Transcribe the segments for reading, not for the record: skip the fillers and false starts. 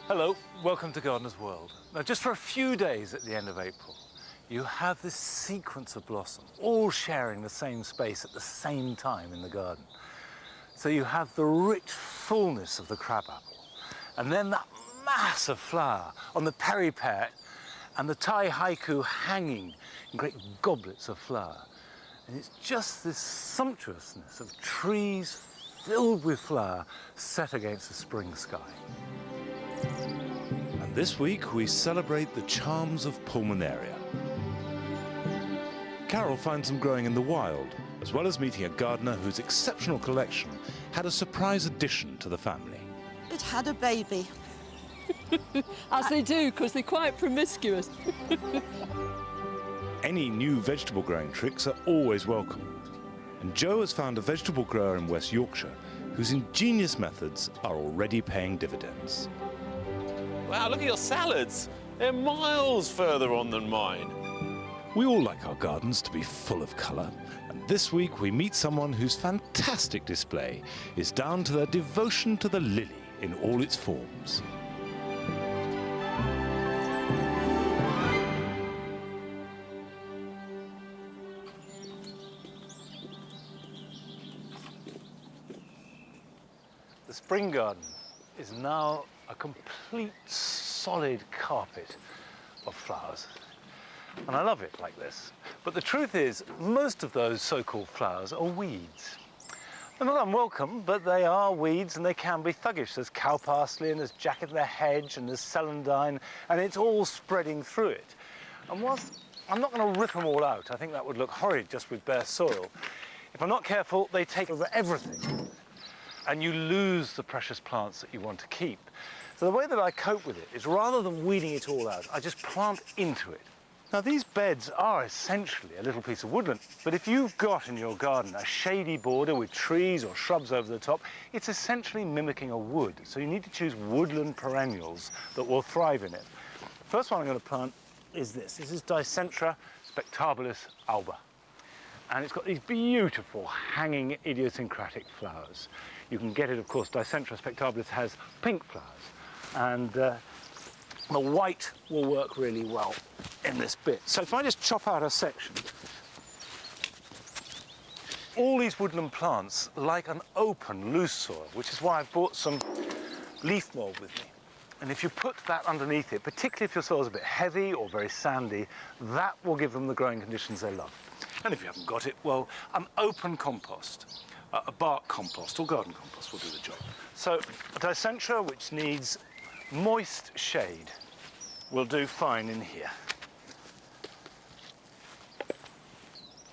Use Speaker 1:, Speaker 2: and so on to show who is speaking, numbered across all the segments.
Speaker 1: Hello, welcome to Gardener's World. Now, just for a few days at the end of April, you have this sequence of blossom, all sharing the same space at the same time in the garden. So you have the rich fullness of the crabapple, and then that mass of flower on the peripert, and the Thai haiku hanging in great goblets of flower. And it's just this sumptuousness of trees filled with flower set against the spring sky. And this week we celebrate the charms of Pulmonaria. Carol finds them growing in the wild, as well as meeting a gardener whose exceptional collection had a surprise addition to the family.
Speaker 2: It had a baby.
Speaker 3: As they do, because they're quite promiscuous.
Speaker 1: Any new vegetable growing tricks are always welcome. And Joe has found a vegetable grower in West Yorkshire whose ingenious methods are already paying dividends.
Speaker 4: Wow, look at your salads. They're miles further on than mine.
Speaker 1: We all like our gardens to be full of colour, and this week we meet someone whose fantastic display is down to their devotion to the lily in all its forms. The spring garden is now a complete solid carpet of flowers. And I love it like this. But the truth is, most of those so-called flowers are weeds. They're not unwelcome, but they are weeds and they can be thuggish. There's cow parsley and there's jack in the hedge and there's celandine, and it's all spreading through it. And whilst I'm not going to rip them all out, I think that would look horrid just with bare soil. If I'm not careful, they take over everything. And you lose the precious plants that you want to keep. So the way that I cope with it is, rather than weeding it all out, I just plant into it. Now, these beds are essentially a little piece of woodland, but if you've got in your garden a shady border with trees or shrubs over the top, it's essentially mimicking a wood. So you need to choose woodland perennials that will thrive in it. First one I'm going to plant is this. This is Dicentra spectabilis alba. And it's got these beautiful hanging idiosyncratic flowers. You can get it, of course, Dicentra spectabilis has pink flowers, and the white will work really well in this bit. So if I just chop out a section, all these woodland plants like an open, loose soil, which is why I've brought some leaf mould with me. And if you put that underneath it, particularly if your soil's a bit heavy or very sandy, that will give them the growing conditions they love. And if you haven't got it, well, an open compost, a bark compost or garden compost will do the job. So Dicentra, which needs moist shade, will do fine in here.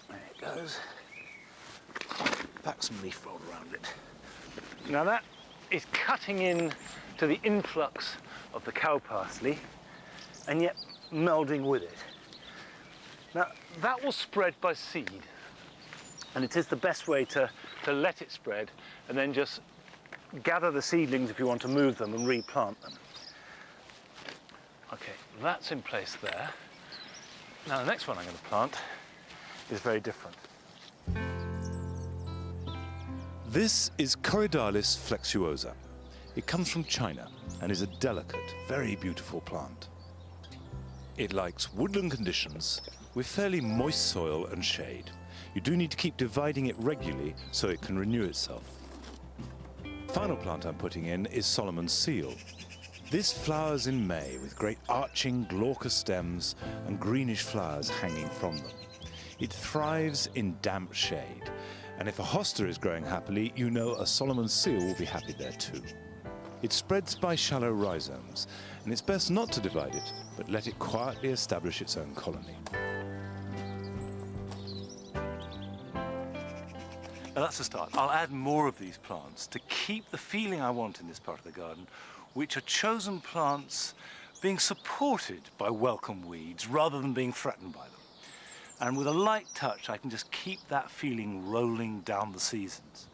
Speaker 1: There it goes. Pack some leaf mold around it. Now that is cutting in to the influx of the cow parsley and yet melding with it. Now that will spread by seed, and it is the best way to let it spread and then just gather the seedlings if you want to move them and replant them. Okay, that's in place there. Now the next one I'm going to plant is very different. This is Corydalis flexuosa. It comes from China and is a delicate, very beautiful plant. It likes woodland conditions with fairly moist soil and shade. You do need to keep dividing it regularly so it can renew itself. Final plant I'm putting in is Solomon's seal. This flowers in May with great arching glaucous stems and greenish flowers hanging from them. It thrives in damp shade, and if a hosta is growing happily, you know a Solomon's seal will be happy there too. It spreads by shallow rhizomes, and it's best not to divide it, but let it quietly establish its own colony. Now that's a start. I'll add more of these plants to keep the feeling I want in this part of the garden, which are chosen plants being supported by welcome weeds rather than being threatened by them. And with a light touch, I can just keep that feeling rolling down the seasons.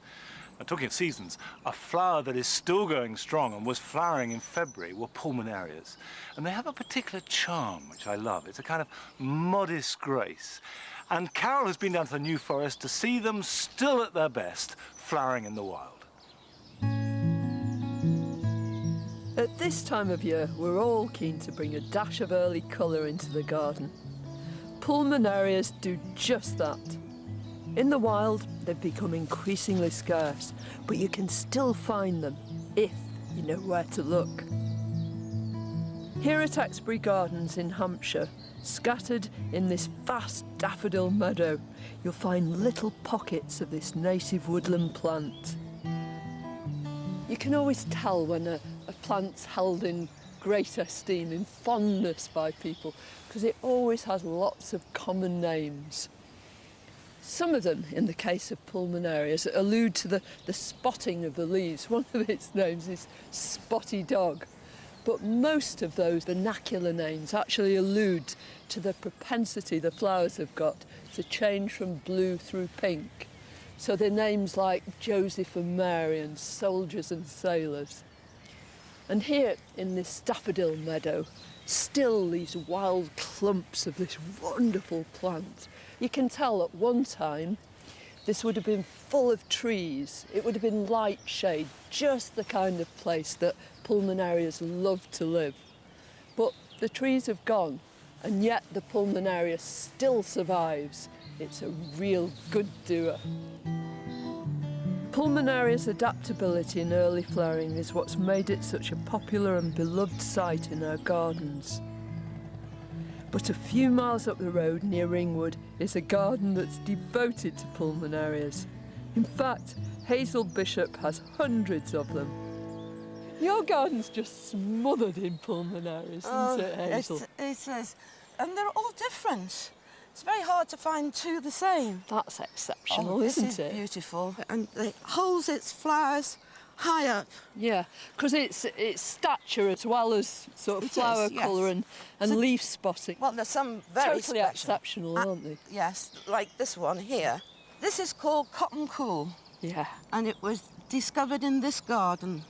Speaker 1: Now, talking of seasons, a flower that is still going strong and was flowering in February were Pulmonarias. And they have a particular charm, which I love. It's a kind of modest grace. And Carol has been down to the New Forest to see them still at their best, flowering in the wild.
Speaker 3: At This time of year, we're all keen to bring a dash of early colour into the garden. Pulmonarias do just that. In the wild, they've become increasingly scarce, but you can still find them if you know where to look. Here at Exbury Gardens in Hampshire, scattered in this vast daffodil meadow, you'll find little pockets of this native woodland plant. You can always tell when a plant's held in great esteem, in fondness by people, because it always has lots of common names. Some of them, in the case of Pulmonarias, allude to the spotting of the leaves. One of its names is Spotty Dog. But most of those vernacular names actually allude to the propensity the flowers have got to change from blue through pink. So they're names like Joseph and Mary and soldiers and sailors. And here in this daffodil meadow, still these wild clumps of this wonderful plant. You can tell at one time this would have been full of trees. It would have been light shade, just the kind of place that Pulmonarias love to live. But the trees have gone, and yet the Pulmonaria still survives. It's a real good doer. Pulmonaria's adaptability in early flowering is what's made it such a popular and beloved sight in our gardens. But a few miles up the road near Ringwood is a garden that's devoted to Pulmonarias. In fact, Hazel Bishop has hundreds of them. Your garden's just smothered in Pulmonarias, isn't it, Hazel?
Speaker 2: It is. And they're all different. It's very hard to find two the same.
Speaker 3: That's exceptional,
Speaker 2: this
Speaker 3: isn't
Speaker 2: is
Speaker 3: it?
Speaker 2: beautiful. And it holds its flowers high up.
Speaker 3: Yeah, because it's stature as well as sort of flower colour and
Speaker 2: So-
Speaker 3: leaf spotting.
Speaker 2: Well, there's some very
Speaker 3: Totally
Speaker 2: special.
Speaker 3: exceptional, aren't they?
Speaker 2: Yes, like this one here. This is called Cotton Cool,
Speaker 3: Yeah.
Speaker 2: and it was discovered in this garden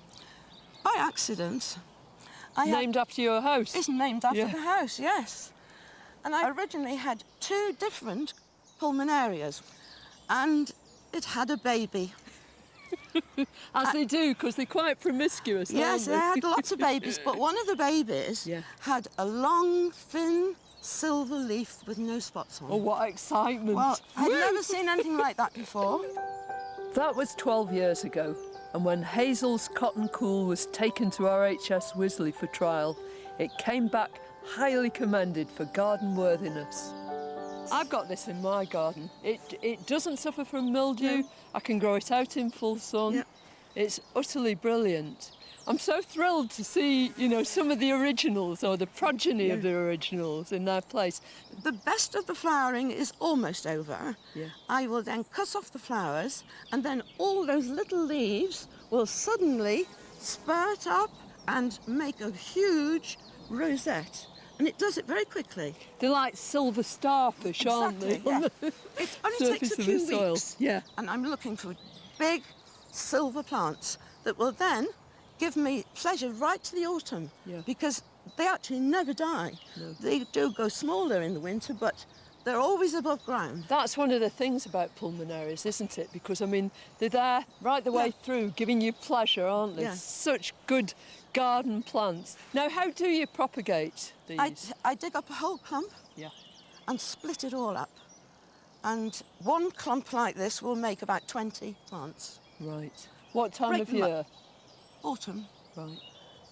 Speaker 2: by accident.
Speaker 3: Named after your house?
Speaker 2: It's named after
Speaker 3: Yeah.
Speaker 2: the house, yes. And I originally had two different Pulmonarias, and it had a baby.
Speaker 3: As they do, because they're quite promiscuous,
Speaker 2: Yes,
Speaker 3: aren't
Speaker 2: they
Speaker 3: they?
Speaker 2: had lots of babies, but one of the babies
Speaker 3: Yeah.
Speaker 2: had a long, thin, silver leaf with no spots on.
Speaker 3: Oh, what excitement.
Speaker 2: Well, I'd never seen anything like that before.
Speaker 3: That was 12 years ago, and when Hazel's Cotton Cool was taken to RHS Wisley for trial, it came back highly commended for garden worthiness. I've got this in my garden. It doesn't suffer from mildew.
Speaker 2: No.
Speaker 3: I can grow it out in full sun.
Speaker 2: Yeah.
Speaker 3: It's utterly brilliant. I'm so thrilled to see, you know, some of the originals or the progeny of the originals in their place.
Speaker 2: The best of the flowering is almost over.
Speaker 3: Yeah.
Speaker 2: I will then cut off the flowers, and then all those little leaves will suddenly spurt up and make a huge rosette. And it does it very quickly.
Speaker 3: They're like silver starfish, aren't they?
Speaker 2: Exactly, yeah. It only takes a
Speaker 3: Surface of
Speaker 2: few
Speaker 3: the soil.
Speaker 2: weeks.
Speaker 3: Yeah.
Speaker 2: And I'm looking for big silver plants that will then give me pleasure right to the autumn.
Speaker 3: Yeah.
Speaker 2: Because they actually never die.
Speaker 3: No.
Speaker 2: They do go smaller in the winter, but they're always above ground.
Speaker 3: That's one of the things about Pulmonarias, isn't it? Because, I mean, they're there right the way through, giving you pleasure, aren't they?
Speaker 2: Yeah.
Speaker 3: Such good garden plants. Now, how do you propagate these?
Speaker 2: I dig up a whole clump
Speaker 3: Yeah.
Speaker 2: and split it all up. And one clump like this will make about 20 plants.
Speaker 3: Right. What time
Speaker 2: Break
Speaker 3: of
Speaker 2: them up.
Speaker 3: year?
Speaker 2: Autumn.
Speaker 3: Right.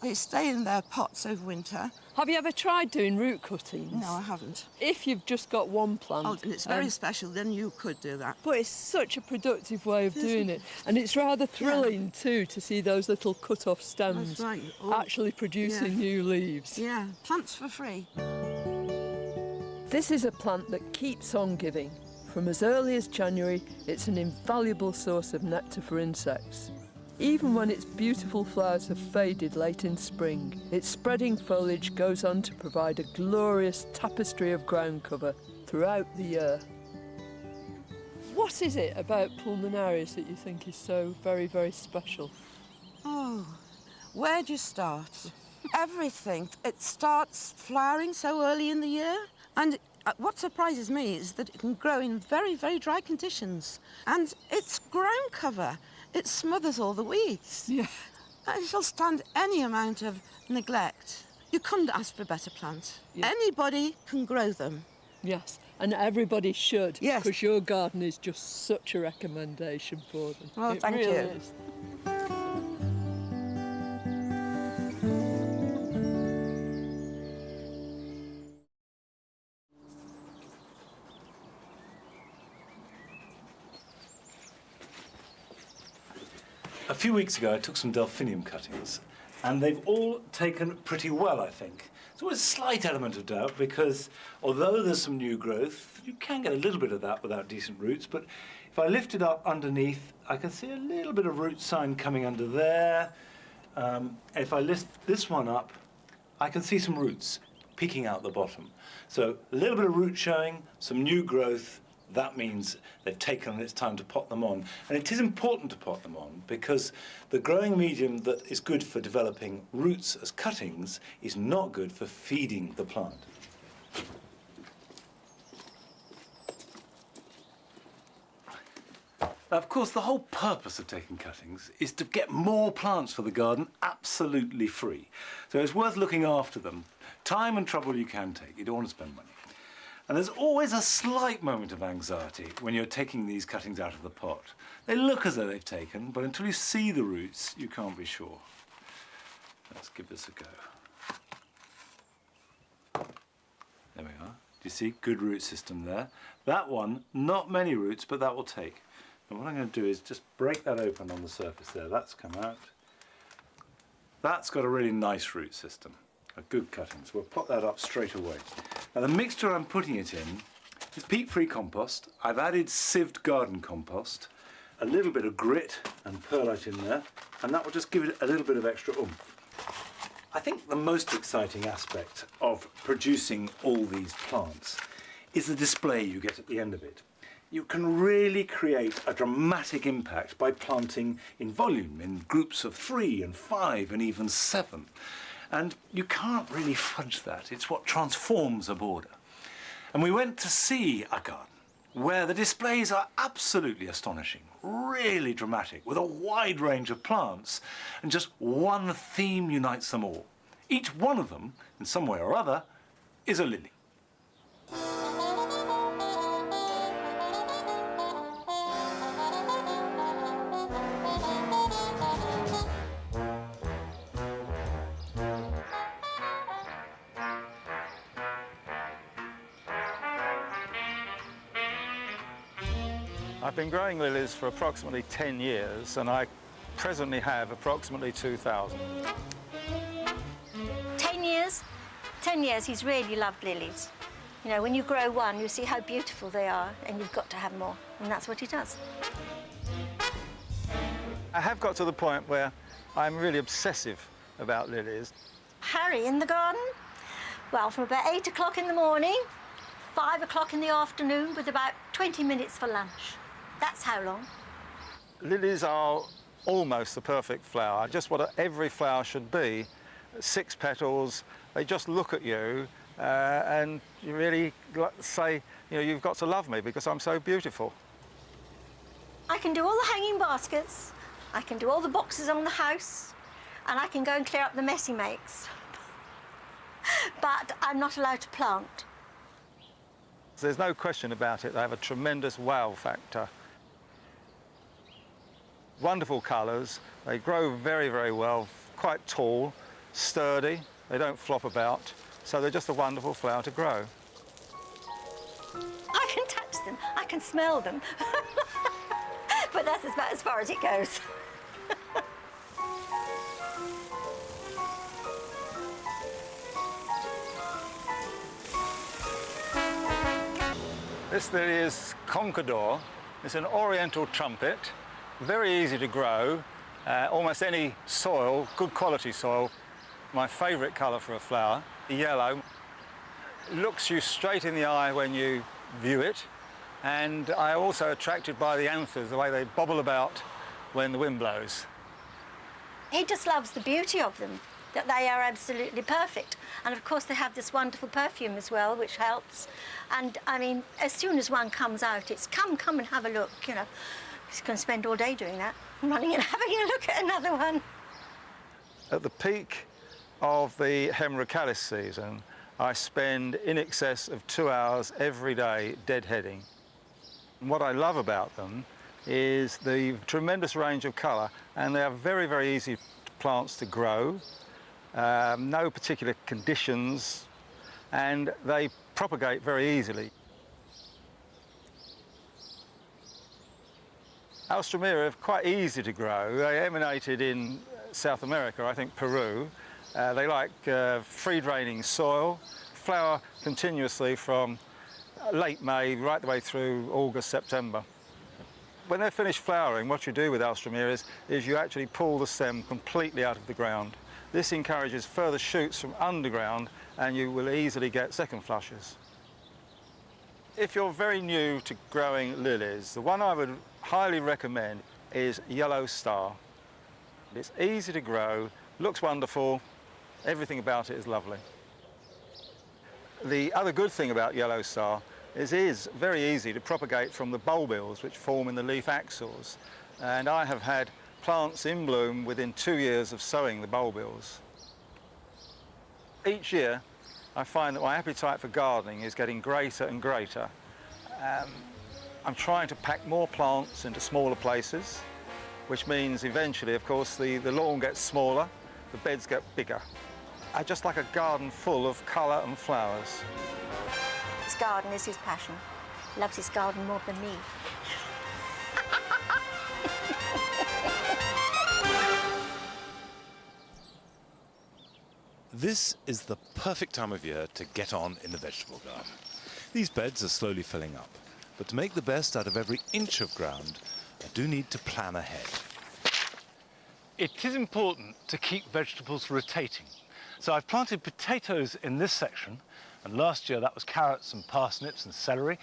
Speaker 2: They stay in their pots over winter.
Speaker 3: Have you ever tried doing root cuttings?
Speaker 2: No, I haven't.
Speaker 3: If you've just got one plant.
Speaker 2: Oh, and it's very special, then you could do that.
Speaker 3: But it's such a productive way of doing it. And it's rather thrilling, too, to see those little cut-off stems
Speaker 2: That's right. Oh,
Speaker 3: actually producing new leaves.
Speaker 2: yeah, plants for free.
Speaker 3: This is a plant that keeps on giving. From as early as January, it's an invaluable source of nectar for insects. Even when its beautiful flowers have faded late in spring, its spreading foliage goes on to provide a glorious tapestry of ground cover throughout the year. What is it about Pulmonarias that you think is so very, very special?
Speaker 2: Oh, where do you start? Everything. It starts flowering so early in the year. And what surprises me is that it can grow in very, very dry conditions. And its ground cover, it smothers all the weeds.
Speaker 3: Yeah.
Speaker 2: It'll stand any amount of neglect. You couldn't ask for a better plant.
Speaker 3: Yeah.
Speaker 2: Anybody can grow them.
Speaker 3: Yes, and everybody should.
Speaker 2: Yes.
Speaker 3: Because your garden is just such a recommendation for them.
Speaker 2: Well,
Speaker 3: it
Speaker 2: thank
Speaker 3: really
Speaker 2: you.
Speaker 3: is.
Speaker 1: A few weeks ago I took some delphinium cuttings and they've all taken pretty well, I think. There's always a slight element of doubt because although there's some new growth, you can get a little bit of that without decent roots, but if I lift it up underneath, I can see a little bit of root sign coming under there. If I lift this one up, I can see some roots peeking out the bottom. So a little bit of root showing, some new growth. That means they've taken and it's time to pot them on. And it is important to pot them on because the growing medium that is good for developing roots as cuttings is not good for feeding the plant. Now, of course, the whole purpose of taking cuttings is to get more plants for the garden absolutely free. So it's worth looking after them. Time and trouble you can take. You don't want to spend money. And there's always a slight moment of anxiety when you're taking these cuttings out of the pot. They look as though they've taken, but until you see the roots, you can't be sure. Let's give this a go. There we are. Do you see? Good root system there. That one, not many roots, but that will take. And what I'm going to do is just break that open on the surface there. That's come out. That's got a really nice root system. A good cutting, so we'll pop that up straight away. Now the mixture I'm putting it in is peat-free compost. I've added sieved garden compost, a little bit of grit and perlite in there, and that will just give it a little bit of extra oomph. I think the most exciting aspect of producing all these plants is the display you get at the end of it. You can really create a dramatic impact by planting in volume, in groups of 3 and 5 and even 7. And you can't really fudge that. It's what transforms a border. And we went to see a garden where the displays are absolutely astonishing, really dramatic, with a wide range of plants, and just one theme unites them all. Each one of them, in some way or other, is a lily.
Speaker 5: I've been growing lilies for approximately 10 years and I presently have approximately 2,000.
Speaker 6: 10 years? 10 years he's really loved lilies. You know, when you grow one, you see how beautiful they are and you've got to have more, and that's what he does.
Speaker 5: I have got to the point where I'm really obsessive about lilies.
Speaker 6: Harry in the garden? Well, from about 8 o'clock in the morning, 5 o'clock in the afternoon with about 20 minutes for lunch. That's how long.
Speaker 5: Lilies are almost the perfect flower, just what every flower should be. 6 petals, they just look at you and you really say, you know, you've got to love me because I'm so beautiful.
Speaker 6: I can do all the hanging baskets, I can do all the boxes on the house, and I can go and clear up the mess he makes. But I'm not allowed to plant.
Speaker 5: There's no question about it, they have a tremendous wow factor. Wonderful colours, they grow very, very well, quite tall, sturdy, they don't flop about, so they're just a wonderful flower to grow.
Speaker 6: I can touch them, I can smell them, but that's about as far as it goes.
Speaker 5: This lily is Conqueror. It's an oriental trumpet, very easy to grow, almost any soil, good quality soil. My favourite colour for a flower, the yellow. Looks you straight in the eye when you view it, and I'm also attracted by the anthers, the way they bobble about when the wind blows.
Speaker 6: He just loves the beauty of them, that they are absolutely perfect. And of course they have this wonderful perfume as well, which helps. And I mean, as soon as one comes out, it's come and have a look, you know. He's going to spend all day doing that, running and having a look at another one.
Speaker 5: At the peak of the Corydalis season, I spend in excess of 2 hours every day deadheading. And what I love about them is the tremendous range of colour, and they are very, very easy plants to grow, no particular conditions, and they propagate very easily. Alstroemeria are quite easy to grow. They emanated in South America, I think Peru. They like free-draining soil, flower continuously from late May right the way through August, September. When they're finished flowering, what you do with Alstroemeria is you actually pull the stem completely out of the ground. This encourages further shoots from underground, and you will easily get second flushes. If you're very new to growing lilies, the one I would highly recommend is Yellow Star. It's easy to grow, looks wonderful, everything about it is lovely. The other good thing about Yellow Star is it is very easy to propagate from the bulbils which form in the leaf axils, and I have had plants in bloom within 2 years of sowing the bulbils. Each year I find that my appetite for gardening is getting greater and greater. I'm trying to pack more plants into smaller places, which means eventually, of course, the lawn gets smaller, the beds get bigger. I just like a garden full of colour and flowers.
Speaker 6: His garden is his passion. He loves his garden more than me.
Speaker 4: This is the perfect time of year to get on in the vegetable garden. These beds are slowly filling up, but to make the best out of every inch of ground, I do need to plan ahead.
Speaker 1: It is important to keep vegetables rotating. So I've planted potatoes in this section, and last year that was carrots and parsnips and celery.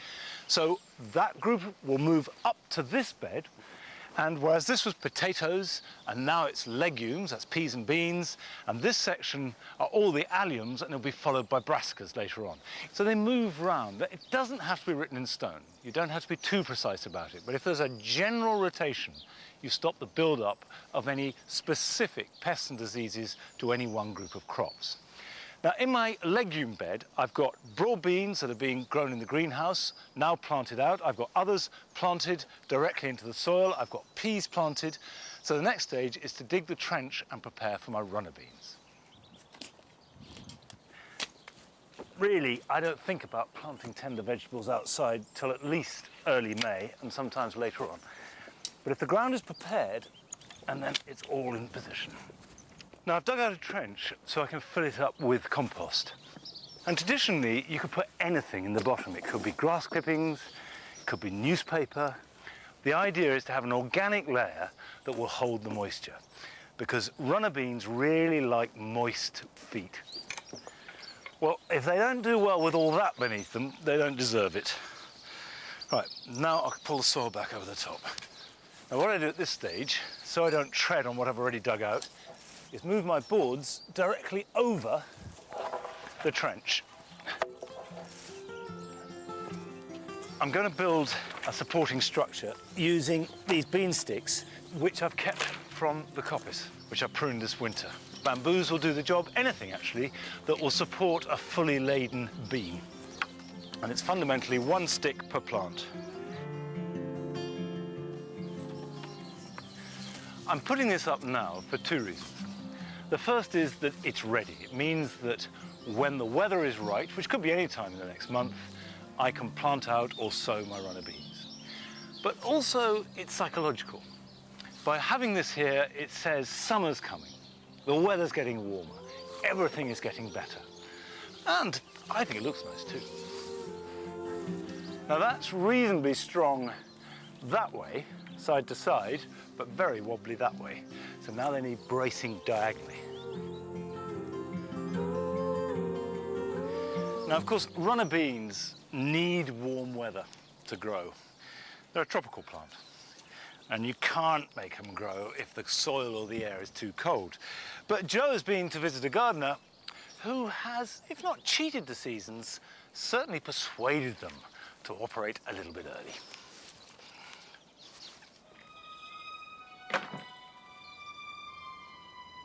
Speaker 1: So that group will move up to this bed, and whereas this was potatoes and now it's legumes, that's peas and beans, and this section are all the alliums, and it'll be followed by brassicas later on. So they move round. It doesn't have to be written in stone. You don't have to be too precise about it, but if there's a general rotation, you stop the build-up of any specific pests and diseases to any one group of crops. Now, in my legume bed, I've got broad beans that are being grown in the greenhouse, now planted out. I've got others planted directly into the soil. I've got peas planted. So the next stage is to dig the trench and prepare for my runner beans. Really, I don't think about planting tender vegetables outside till at least early May, and sometimes later on. But if the ground is prepared, and then it's all in position. Now, I've dug out a trench so I can fill it up with compost. And traditionally, you could put anything in the bottom. It could be grass clippings, it could be newspaper. The idea is to have an organic layer that will hold the moisture, because runner beans really like moist feet. Well, if they don't do well with all that beneath them, they don't deserve it. Right, now I'll pull the soil back over the top. Now, what I do at this stage, so I don't tread on what I've already dug out, is move my boards directly over the trench. I'm going to build a supporting structure using these bean sticks, which I've kept from the coppice, which I pruned this winter. Bamboos will do the job, anything actually, that will support a fully laden bean. And it's fundamentally one stick per plant. I'm putting this up now for two reasons. The first is that it's ready. It means that when the weather is right, which could be any time in the next month, I can plant out or sow my runner beans. But also, it's psychological. By having this here, it says summer's coming, the weather's getting warmer, everything is getting better. And I think it looks nice too. Now that's reasonably strong that way, side to side, but very wobbly that way. So now they need bracing diagonally. Now, of course, runner beans need warm weather to grow. They're a tropical plant, and you can't make them grow if the soil or the air is too cold. But Joe's been to visit a gardener who has, if not cheated the seasons, certainly persuaded them to operate a little bit early.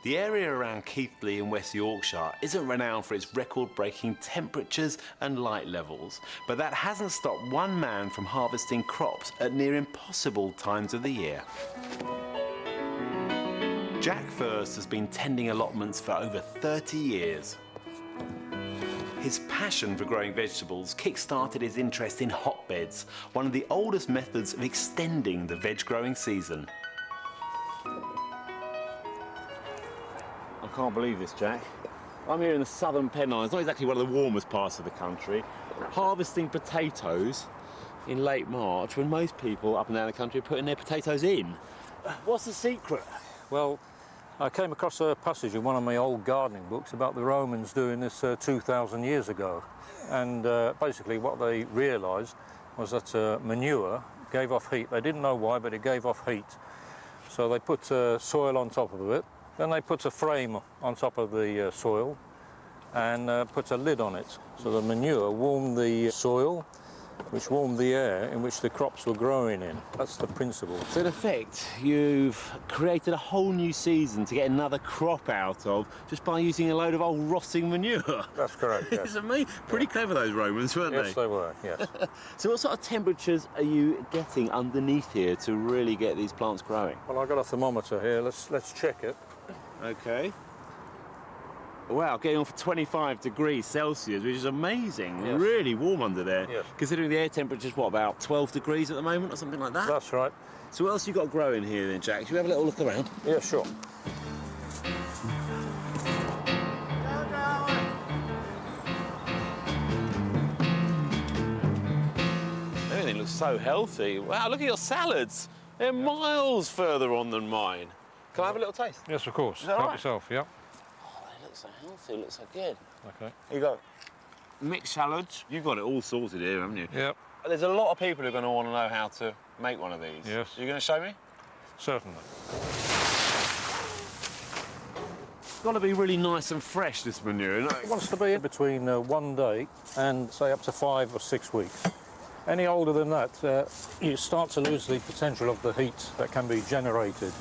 Speaker 7: The area around Keighley in West Yorkshire isn't renowned for its record-breaking temperatures and light levels, but that hasn't stopped one man from harvesting crops at near impossible times of the year. Jack First has been tending allotments for over 30 years. His passion for growing vegetables kick-started his interest in hotbeds, one of the oldest methods of extending the veg-growing season.
Speaker 8: I can't believe this, Jack. I'm here in the southern Pennines, not exactly one of the warmest parts of the country, harvesting potatoes in late March when most people up and down the country are putting their potatoes in. What's the secret?
Speaker 5: Well, I came across a passage in one of my old gardening books about the Romans doing this 2,000 years ago. And basically what they realised was that manure gave off heat. They didn't know why, but it gave off heat. So they put soil on top of it. Then they put a frame on top of the soil and put a lid on it. So the manure warmed the soil, which warmed the air in which the crops were growing in. That's the principle.
Speaker 8: So in effect, you've created a whole new season to get another crop out of just by using a load of old rotting manure.
Speaker 5: That's correct, yes.
Speaker 8: It's amazing. Pretty clever, those Romans, weren't they?
Speaker 5: Yes, they were, yes.
Speaker 8: So what sort of temperatures are you getting underneath here to really get these plants growing?
Speaker 5: Well, I've got a thermometer here. Let's check it.
Speaker 8: Okay. Wow, getting on for 25 degrees Celsius, which is amazing.
Speaker 5: Yes.
Speaker 8: Really warm under there.
Speaker 5: Yes.
Speaker 8: Considering the air temperature's, what, about 12 degrees at the moment or something like that?
Speaker 5: That's right.
Speaker 8: So what else you got growing here then, Jack? Should we have a little look around?
Speaker 5: Yeah, sure.
Speaker 8: Everything looks so healthy. Wow, look at your salads. They're miles further on than mine. Can I have a little taste?
Speaker 5: Yes, of course.
Speaker 8: Is that
Speaker 5: Help
Speaker 8: right?
Speaker 5: yourself, yeah.
Speaker 8: Oh, they look so healthy, they look so good.
Speaker 5: Okay.
Speaker 8: Here you go. Mixed salads. You've got it all sorted here, haven't you?
Speaker 5: Yep,
Speaker 8: There's a lot of people who are going to want to know how to make one of these.
Speaker 5: Yes.
Speaker 8: Are you going to show me?
Speaker 5: certainly.
Speaker 8: It's got to be really nice and fresh, this manure.
Speaker 5: It wants to be between 1 day and, say, up to 5 or 6 weeks. Any older than that, you start to lose the potential of the heat that can be generated.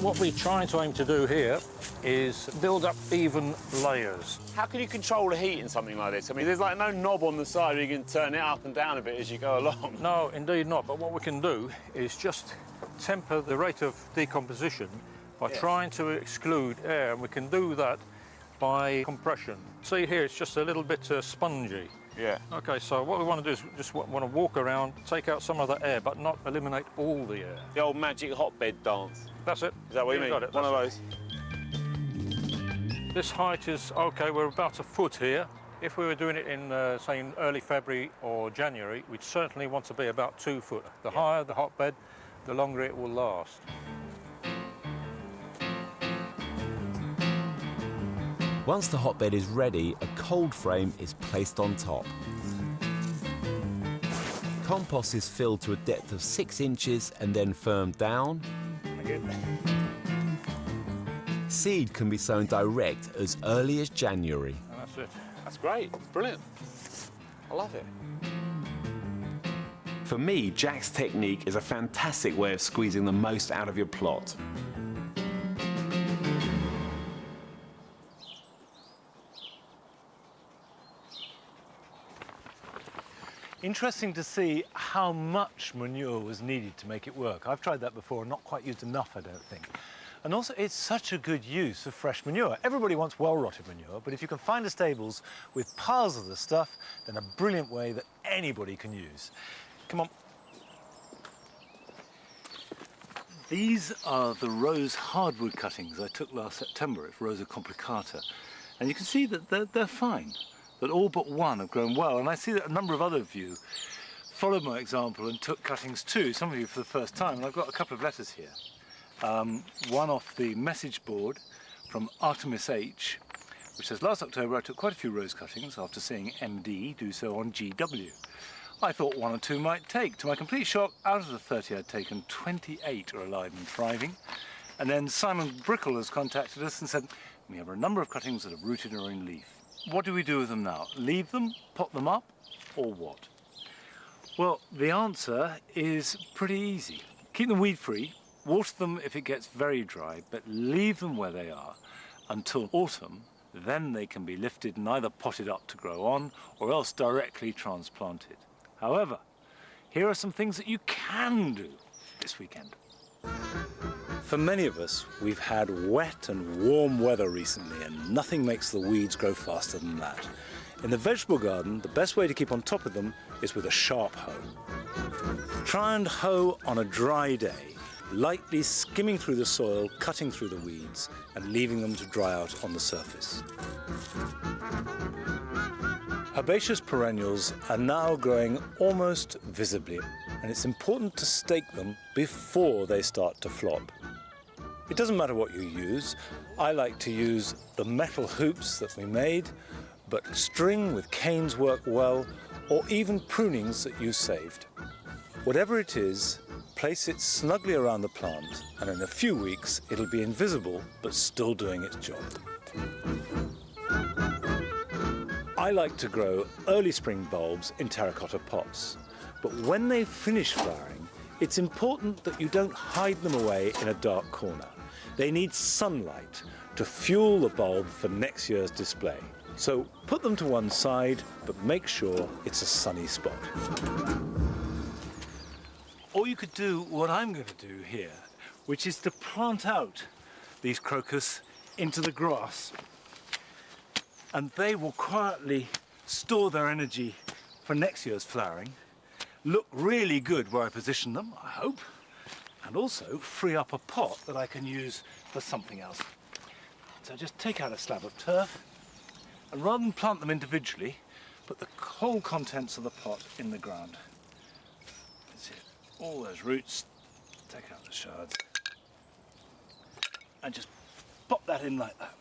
Speaker 5: What we're trying to aim to do here is build up even layers.
Speaker 8: How can you control the heat in something like this? I mean, there's like no knob on the side where you can turn it up and down a bit as you go along.
Speaker 5: No, indeed not. But what we can do is just temper the rate of decomposition by trying to exclude air, and we can do that by compression. See here, it's just a little bit spongy.
Speaker 8: Yeah.
Speaker 5: Okay, so what we want to do is just want to walk around, take out some of the air, but not eliminate all the air.
Speaker 8: The old magic hotbed dance.
Speaker 5: That's it.
Speaker 8: Is that what you
Speaker 5: You've
Speaker 8: mean?
Speaker 5: got it.
Speaker 8: One of
Speaker 5: That's
Speaker 8: those.
Speaker 5: This height is, okay, we're about a foot here. If we were doing it in, say, in early February or January, we'd certainly want to be about 2 foot. The higher the hotbed, the longer it will last.
Speaker 7: Once the hotbed is ready, a cold frame is placed on top. Compost is filled to a depth of 6 inches and then firmed down. Seed can be sown direct as early as January.
Speaker 5: And that's it.
Speaker 8: That's great. Brilliant. I love it.
Speaker 7: For me, Jack's technique is a fantastic way of squeezing the most out of your plot.
Speaker 1: Interesting to see how much manure was needed to make it work. I've tried that before and not quite used enough, I don't think. And also, it's such a good use of fresh manure. Everybody wants well-rotted manure, but if you can find a stables with piles of the stuff, then a brilliant way that anybody can use. Come on. These are the rose hardwood cuttings I took last September. It's Rosa complicata. And you can see that they're fine. That all but one have grown well, and I see that a number of other of you followed my example and took cuttings too, some of you for the first time, and I've got a couple of letters here. One off the message board from Artemis H, which says, last October I took quite a few rose cuttings after seeing MD do so on GW. I thought 1 or 2 might take. To my complete shock, out of the 30 I'd taken, 28 are alive and thriving. And then Simon Brickle has contacted us and said, we have a number of cuttings that have rooted in our own leaf. What do we do with them now? Leave them, pot them up, or what? Well, the answer is pretty easy. Keep them weed-free, water them if it gets very dry, but leave them where they are until autumn. Then they can be lifted and either potted up to grow on or else directly transplanted. However, here are some things that you can do this weekend. For many of us, we've had wet and warm weather recently, and nothing makes the weeds grow faster than that. In the vegetable garden, the best way to keep on top of them is with a sharp hoe. Try and hoe on a dry day, lightly skimming through the soil, cutting through the weeds, and leaving them to dry out on the surface. Herbaceous perennials are now growing almost visibly, and it's important to stake them before they start to flop. It doesn't matter what you use. I like to use the metal hoops that we made, but string with canes work well, or even prunings that you saved. Whatever it is, place it snugly around the plant, and in a few weeks it'll be invisible but still doing its job. I like to grow early spring bulbs in terracotta pots, but when they finish flowering, it's important that you don't hide them away in a dark corner. They need sunlight to fuel the bulb for next year's display. So put them to one side, but make sure it's a sunny spot. Or you could do what I'm going to do here, which is to plant out these crocus into the grass. And they will quietly store their energy for next year's flowering, look really good where I position them, I hope, and also free up a pot that I can use for something else. So just take out a slab of turf, and rather than plant them individually, put the whole contents of the pot in the ground. That's it. All those roots, take out the shards, and just pop that in like that.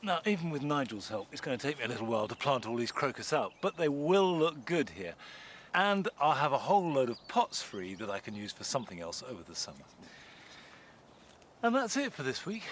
Speaker 1: Now, even with Nigel's help, it's going to take me a little while to plant all these crocus out, but they will look good here. And I'll have a whole load of pots free that I can use for something else over the summer. And that's it for this week.